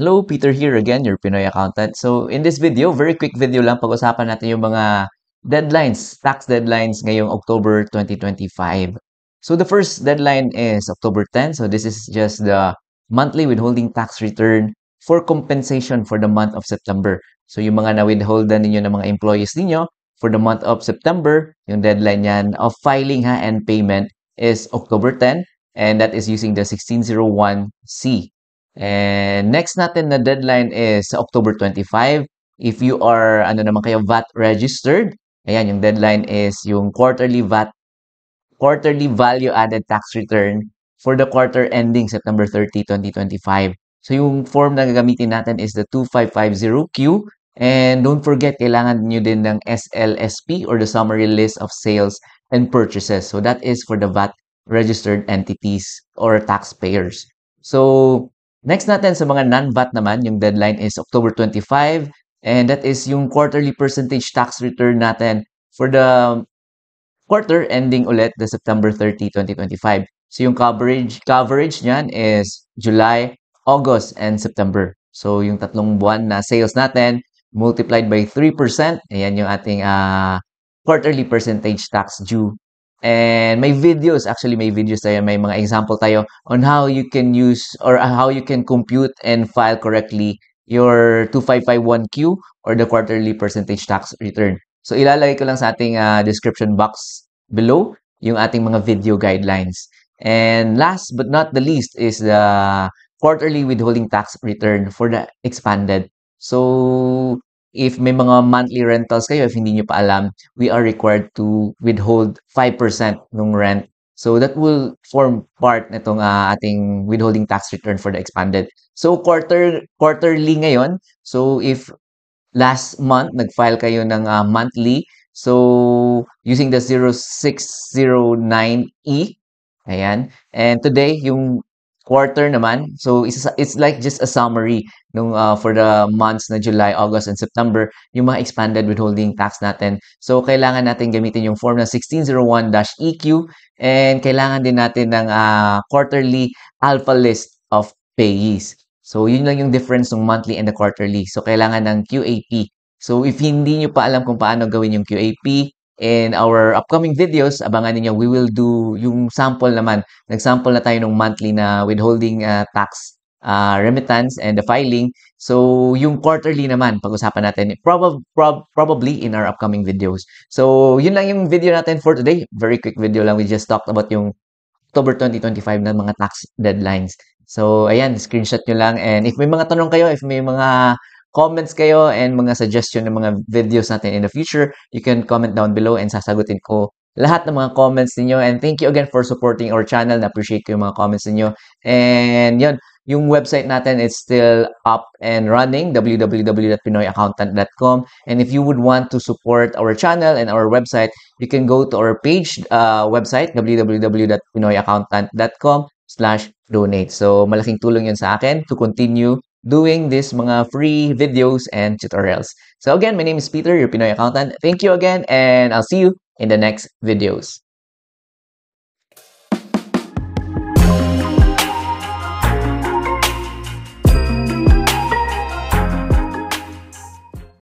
Hello, Peter here again, your Pinoy accountant. So in this video, very quick video lang, pag-usapan natin yung mga deadlines, tax deadlines ngayong October 2025. So the first deadline is October 10. So this is just the monthly withholding tax return for compensation for the month of September. So yung mga na-withholdan ninyo ng mga employees ninyo for the month of September, yung deadline yan of filing and payment is October 10, and that is using the 1601C. And next natin na deadline is October 25. If you are naman kayo VAT registered, ayan yung deadline is yung quarterly value added tax return for the quarter ending September 30, 2025. So yung form na gagamitin natin is the 2550Q, and don't forget kailangan niyo din ng SLSP or the summary list of sales and purchases. So that is for the VAT registered entities or taxpayers. So next natin sa mga non-VAT naman, yung deadline is October 25, and that is yung quarterly percentage tax return natin for the quarter ending ulit the September 30, 2025. So yung coverage niyan is July, August, and September. So yung tatlong buwan na sales natin multiplied by 3%, ayan yung ating quarterly percentage tax due. And may videos tayo, may mga example tayo on how you can use or how you can compute and file correctly your 2551Q or the quarterly percentage tax return. So ilalagay ko lang sa ating description box below yung ating mga video guidelines. And last but not the least is the quarterly withholding tax return for the expanded. So if may mga monthly rentals kayo, if hindi nyo pa alam, we are required to withhold 5% ng rent. So that will form part nitong ating withholding tax return for the expanded. So quarterly ngayon. So if last month nag-file kayo ng monthly, so using the 0609E, ayan. And today yung quarter naman, so it's like just a summary nung for the months na July, August, and September, yung mga expanded withholding tax natin. So kailangan natin gamitin yung form na 1601-EQ, and kailangan din natin ng quarterly alpha list of payees. So yun lang yung difference ng monthly and the quarterly. So kailangan ng QAP. So if hindi nyo pa alam kung paano gawin yung QAP, in our upcoming videos, abangan niyo, we will do yung sample naman. Nag-sample na tayo ng monthly na withholding tax remittance and the filing. So, yung quarterly naman, pag-usapan natin probably in our upcoming videos. So, yun lang yung video natin for today. Very quick video lang. We just talked about yung October 2025 na mga tax deadlines. So, ayan, screenshot nyo lang. And if may mga tanong kayo, if may mga comments kayo and mga suggestion ng mga videos natin in the future, you can comment down below and sasagutin ko lahat ng mga comments niyo. And thank you again for supporting our channel. Na-appreciate ko yung mga comments niyo. And yun, yung website natin is still up and running, www.pinoyaccountant.com. And if you would want to support our channel and our website, you can go to our page website, www.pinoyaccountant.com/donate. So, malaking tulong yun sa akin to continue doing this mga free videos and tutorials. So again, my name is Peter, your Pinoy accountant. Thank you again, and I'll see you in the next videos.